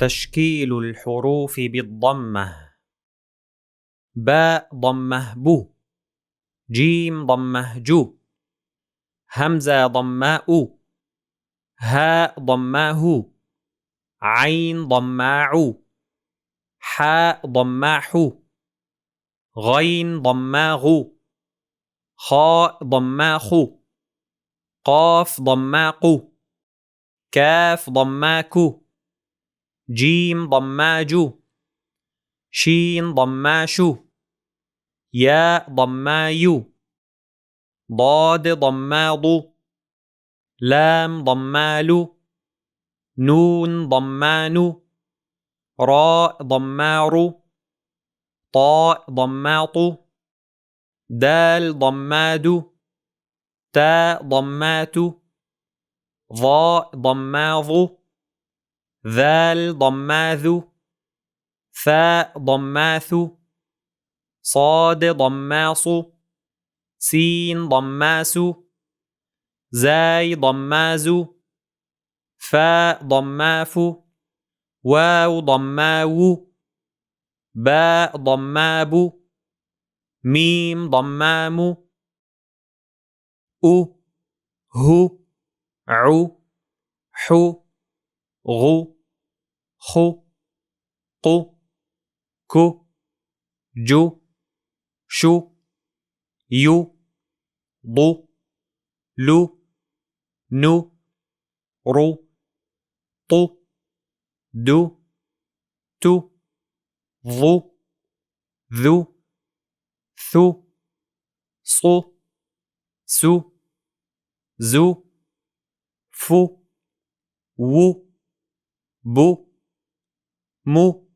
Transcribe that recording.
تشكيل الحروف بالضمة: باء ضمه بو، جيم ضمه جو، همزة ضماء، هاء ضماه، عين ضماعو، حاء ضماحو، غين ضماغو، خاء ضماخو، قاف ضماقو، كاف ضماكو، جيم ضماجو، شين ضماشو، ياء ضمايو، ضاد ضماضو، لام ضمالو، نون ضمانو، راء ضمارو، طاء ضماطو، دال ضمادو، تاء ضماتو، ظاء ضماظو، ذال ضماذو، ثاء ضماثو، صاد ضماصو، سين ضماسو، زاي ضمازو، فاء ضمافو، واو ضماو، باء ضمابو، ميم ضمامو، أو، هو، عو، حو، غو، خو، قو، كو، جو، شو، يو، ضو، لو، نو، رو، طو، دو، تو، ظو، ذو، ثو، صو، سو، زو، فو، وو، بو، مو.